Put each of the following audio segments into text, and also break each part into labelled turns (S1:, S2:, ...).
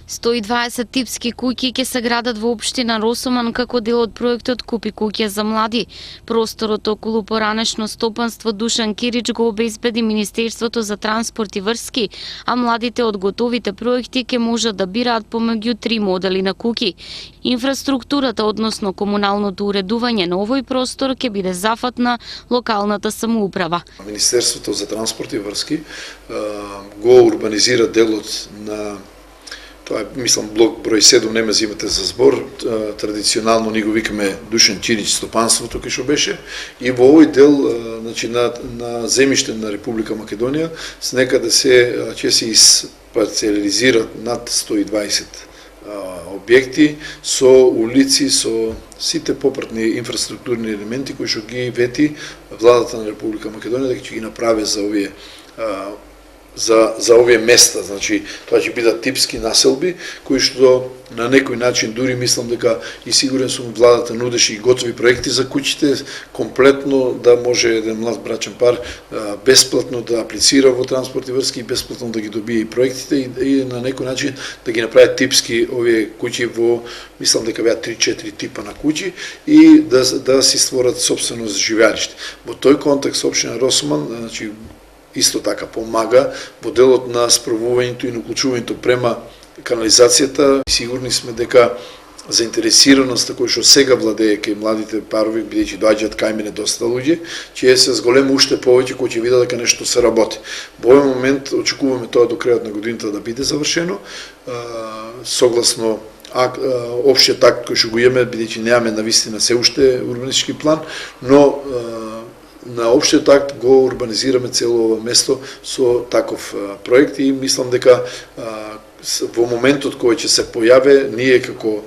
S1: 120 типски куќи ќе се градат во општина Росоман како дел од проектот Купи куќа за млади. Просторот околу поранешно стопанство Душан Кирич го обезбеди Министерството за транспорт и врски, а младите од готовите проекти ќе можат да бираат помеѓу 3 модели на куќи. Инфраструктурата, односно комуналното уредување на овој простор ќе биде зафат на локалната самоуправа.
S2: Министерството за транспорт и врски го урбанизира делот на тоа е, мислам, блок број 7, не ме взимате за збор, традиционално ни го викаме Душан Кирич стопанството кај што беше, и во овој дел значи, на земјиште на Република Македонија некаде ќе се испарцелизираат над 120 објекти со улици, со сите попратни инфраструктурни елементи кои што ги вети владата на Република Македонија дека ќе ги направи за овие за овие места, значи тоа ќе бидат типски населби кои што на некој начин дури мислам дека и сигурен сум владата нудеше и готови проекти за куќите, комплетно да може еден млад брачен пар бесплатно да аплицира во транспорт и врски и бесплатно да ги добие и проектите и на некој начин да ги направи типски овие куќи во, мислам дека беа 3-4 типа на куќи и да си створат собствено живеалиште. Во тој контекст општина Росоман, значи исто така помага во делот на справувањето и на уклучувањето према канализацијата. Сигурни сме дека заинтересираноста која што сега владее кај младите парови, бидејќи доаѓаат кај мене доста луѓе, ќе се зголеми уште повеќе кои ќе видат дека нешто се работи. Во овој момент очекуваме тоа до крајот на годината да биде завршено, согласно општиот акт кој што го имаме, бидејќи немаме навистина се уште урбанистички план, но на општиот акт го урбанизираме цело ова место со таков проект и мислам дека во моментот кој ќе се појаве, ние како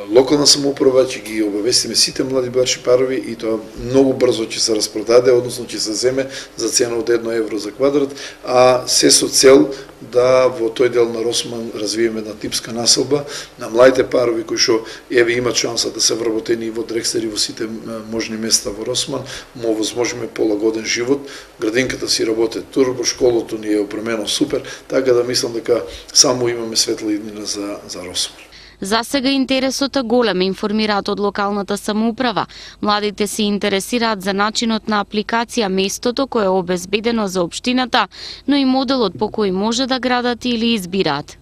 S2: локална самоуправа ќе ги обавестиме сите млади брачни парови и тоа многу брзо ќе се распродаде, односно ќе се земе за цена од 1 евро за квадрат, а се со цел да во тој дел на Росоман развиеме една типска населба на младите парови кои што еве имат шанса да се вработени во Дрекстер и во сите можни места во Росоман, му овозможиме полагоден живот, градинката си работи турбо, школото ни е опремено супер, така да мислам дека само имаме светла иднина за Росоман.
S1: За сега интересот е голем, информираат од локалната самоуправа. Младите се интересираат за начинот на апликација, местото кое е обезбедено за општината, но и моделот по кој може да градат или избираат.